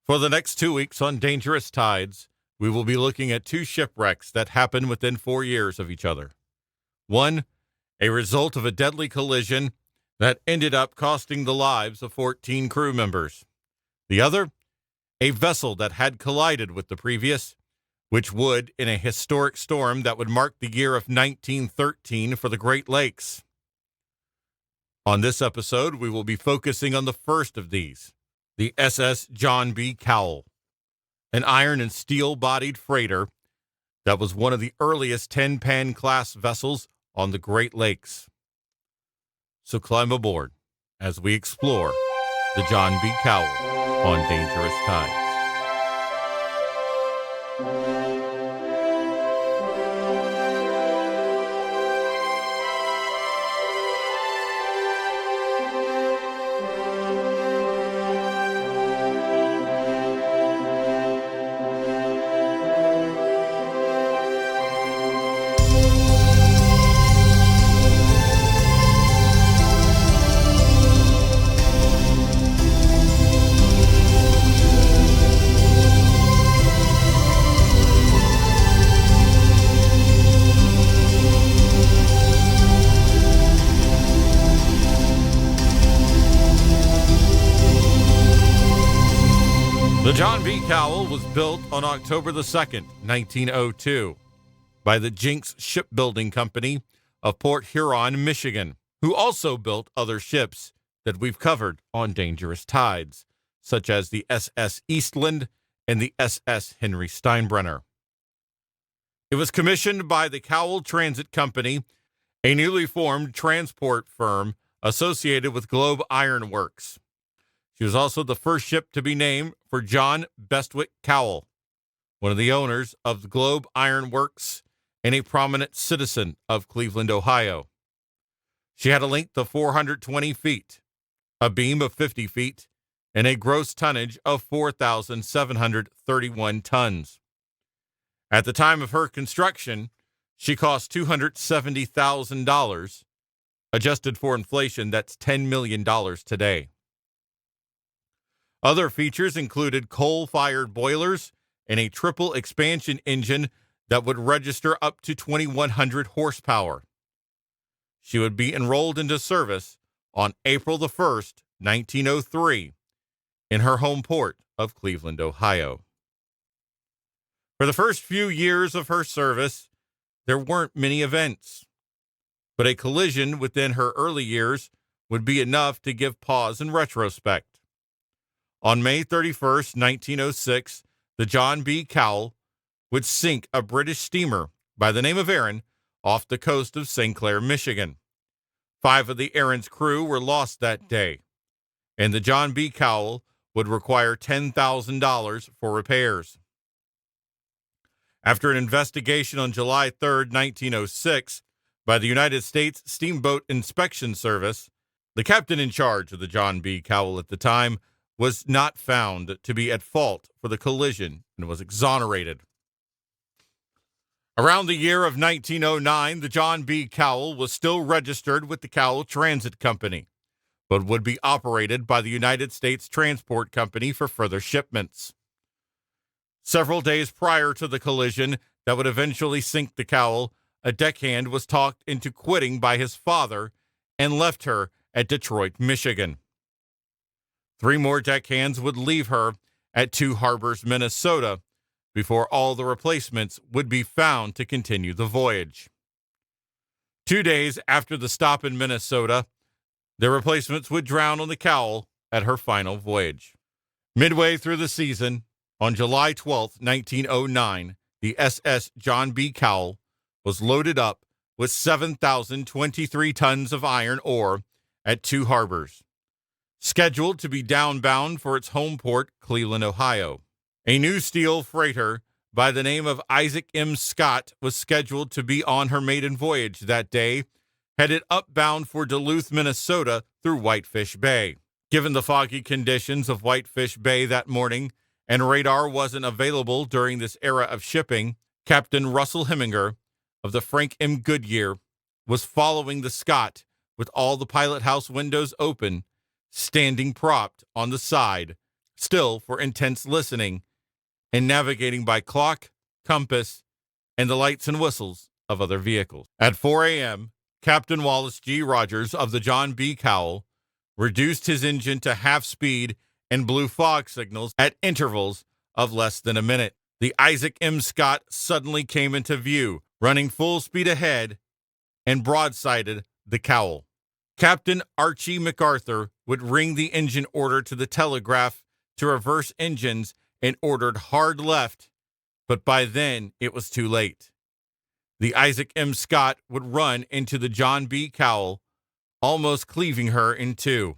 For the next 2 weeks on Dangerous Tides, we will be looking at two shipwrecks that happened within 4 years of each other. One, a result of a deadly collision that ended up costing the lives of 14 crew members. The other, a vessel that had collided with the previous, which would in a historic storm that would mark the year of 1913 for the Great Lakes. On this episode, we will be focusing on the first of these, the SS John B. Cowle, an iron and steel-bodied freighter that was one of the earliest 10-pan-class vessels on the Great Lakes. So climb aboard as we explore the John B. Cowle on Dangerous Tides. The John B. Cowle was built on October the 2nd, 1902, by the Jenks Shipbuilding Company of Port Huron, Michigan, who also built other ships that we've covered on Dangerous Tides, such as the SS Eastland and the SS Henry Steinbrenner. It was commissioned by the Cowle Transit Company, a newly formed transport firm associated with Globe Iron Works. She was also the first ship to be named for John Bestwick Cowle, one of the owners of the Globe Iron Works and a prominent citizen of Cleveland, Ohio. She had a length of 420 feet, a beam of 50 feet, and a gross tonnage of 4,731 tons. At the time of her construction, she cost $270,000. Adjusted for inflation, that's $10 million today. Other features included coal-fired boilers and a triple expansion engine that would register up to 2,100 horsepower. She would be enrolled into service on April the 1st, 1903, in her home port of Cleveland, Ohio. For the first few years of her service, there weren't many events, but a collision within her early years would be enough to give pause in retrospect. On May 31st, 1906, the John B. Cowle would sink a British steamer by the name of Erin off the coast of St. Clair, Michigan. 5 of the Erin's crew were lost that day, and the John B. Cowle would require $10,000 for repairs. After an investigation on July 3rd, 1906, by the United States Steamboat Inspection Service, the captain in charge of the John B. Cowle at the time was not found to be at fault for the collision and was exonerated. Around the year of 1909, the John B. Cowle was still registered with the Cowle Transit Company, but would be operated by the United States Transport Company for further shipments. Several days prior to the collision that would eventually sink the Cowle, a deckhand was talked into quitting by his father and left her at Detroit, Michigan. 3 more deckhands would leave her at Two Harbors, Minnesota, before all the replacements would be found to continue the voyage. 2 days after the stop in Minnesota, the replacements would drown on the Cowle at her final voyage. Midway through the season, on July 12, 1909, the SS John B. Cowle was loaded up with 7,023 tons of iron ore at Two Harbors, scheduled to be downbound for its home port, Cleveland, Ohio. A new steel freighter by the name of Isaac M. Scott was scheduled to be on her maiden voyage that day, headed upbound for Duluth, Minnesota through Whitefish Bay. Given the foggy conditions of Whitefish Bay that morning, and radar wasn't available during this era of shipping, Captain Russell Heminger of the Frank M. Goodyear was following the Scott with all the pilot house windows open, standing propped on the side, still for intense listening and navigating by clock, compass, and the lights and whistles of other vehicles. At 4 a.m., Captain Wallace G. Rogers of the John B. Cowle reduced his engine to half speed and blew fog signals at intervals of less than a minute. The Isaac M. Scott suddenly came into view, running full speed ahead and broadsided the Cowle. Captain Archie MacArthur would ring the engine order to the telegraph to reverse engines and ordered hard left, but by then it was too late. The Isaac M. Scott would run into the John B. Cowle, almost cleaving her in two.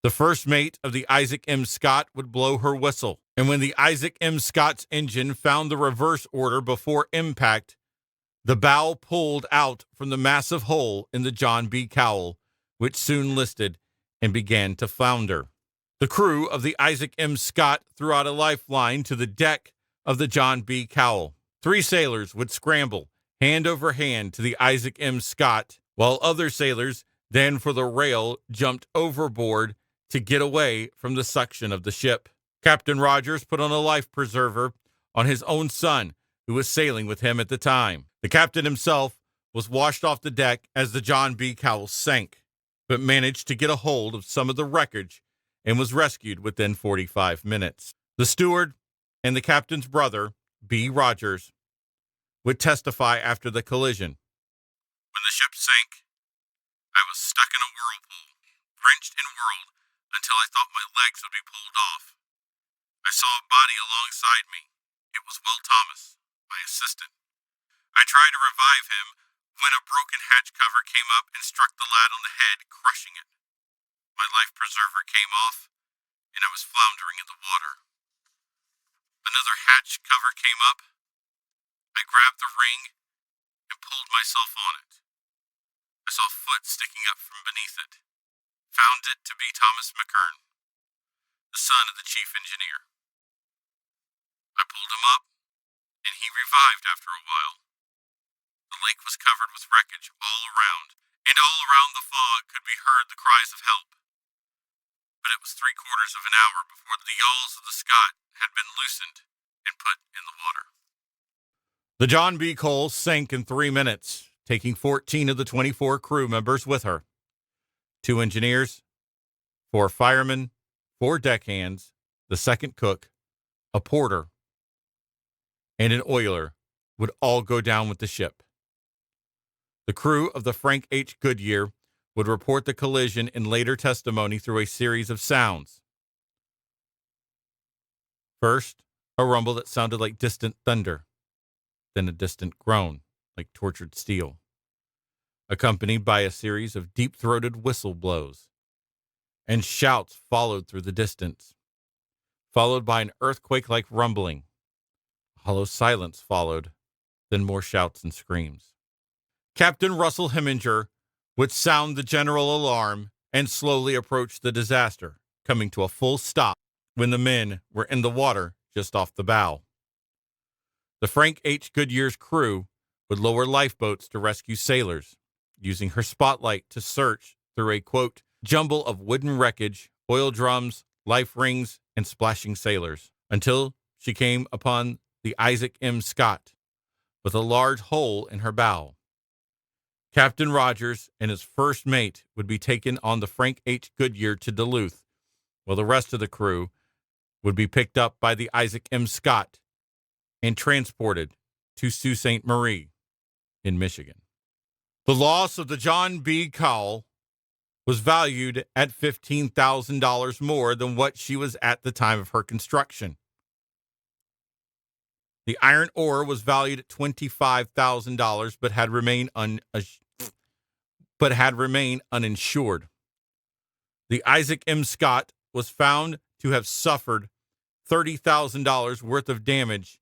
The first mate of the Isaac M. Scott would blow her whistle, and when the Isaac M. Scott's engine found the reverse order before impact, the bow pulled out from the massive hole in the John B. Cowle, which soon listed and began to flounder. The crew of the Isaac M. Scott threw out a lifeline to the deck of the John B. Cowle. 3 sailors would scramble, hand over hand, to the Isaac M. Scott, while other sailors then for the rail jumped overboard to get away from the suction of the ship. Captain Rogers put on a life preserver on his own son, who was sailing with him at the time. The captain himself was washed off the deck as the John B. Cowle sank, but managed to get a hold of some of the wreckage and was rescued within 45 minutes. The steward and the captain's brother, B. Rogers, would testify after the collision. When the ship sank, I was stuck in a whirlpool, drenched and whirled until I thought my legs would be pulled off. I saw a body alongside me. It was Will Thomas, my assistant. I tried to revive him when a broken hatch cover came up and struck the lad on the head, crushing it. My life preserver came off, and I was floundering in the water. Another hatch cover came up. I grabbed the ring and pulled myself on it. I saw a foot sticking up from beneath it. Found it to be Thomas McKern, the son of the chief engineer. I pulled him up, and he revived after a while. The lake was covered with wreckage all around, and all around the fog could be heard the cries of help. But it was 3/4 of an hour before the yawls of the Scott had been loosened and put in the water. The John B. Cowle sank in 3 minutes, taking 14 of the 24 crew members with her. 2 engineers, 4 firemen, 4 deckhands, the second cook, a porter, and an oiler would all go down with the ship. The crew of the Frank H. Goodyear would report the collision in later testimony through a series of sounds. First, a rumble that sounded like distant thunder, then a distant groan like tortured steel, accompanied by a series of deep-throated whistle blows, and shouts followed through the distance, followed by an earthquake-like rumbling. A hollow silence followed, then more shouts and screams. Captain Russell Heminger would sound the general alarm and slowly approach the disaster, coming to a full stop when the men were in the water just off the bow. The Frank H. Goodyear's crew would lower lifeboats to rescue sailors, using her spotlight to search through a, quote, jumble of wooden wreckage, oil drums, life rings, and splashing sailors, until she came upon the Isaac M. Scott with a large hole in her bow. Captain Rogers and his first mate would be taken on the Frank H. Goodyear to Duluth, while the rest of the crew would be picked up by the Isaac M. Scott and transported to Sault Ste. Marie in Michigan. The loss of the John B. Cowle was valued at $15,000 more than what she was at the time of her construction. The iron ore was valued at $25,000, but had remained uninsured. The Isaac M. Scott was found to have suffered $30,000 worth of damage,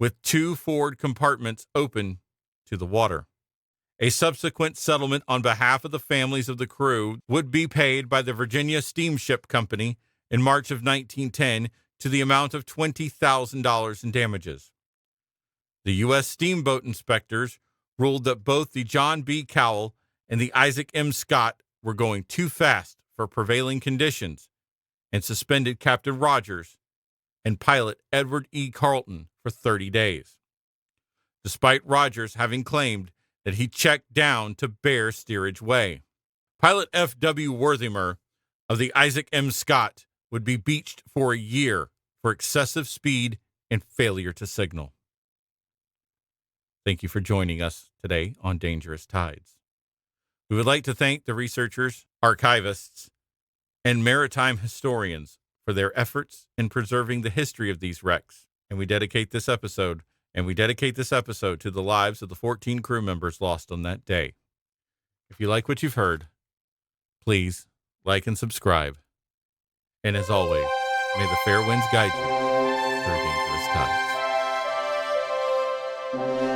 with 2 forward compartments open to the water. A subsequent settlement on behalf of the families of the crew would be paid by the Virginia Steamship Company in March of 1910 to the amount of $20,000 in damages. The U.S. Steamboat inspectors ruled that both the John B. Cowle and the Isaac M. Scott were going too fast for prevailing conditions and suspended Captain Rogers and pilot Edward E. Carleton for 30 days, despite Rogers having claimed that he checked down to bare steerage way. Pilot F.W. Worthimer of the Isaac M. Scott would be beached for a year for excessive speed and failure to signal. Thank you for joining us today on Dangerous Tides. We would like to thank the researchers, archivists, and maritime historians for their efforts in preserving the history of these wrecks, and we dedicate this episode to the lives of the 14 crew members lost on that day. If you like what you've heard, please like and subscribe. And as always, may the fair winds guide you through dangerous tides.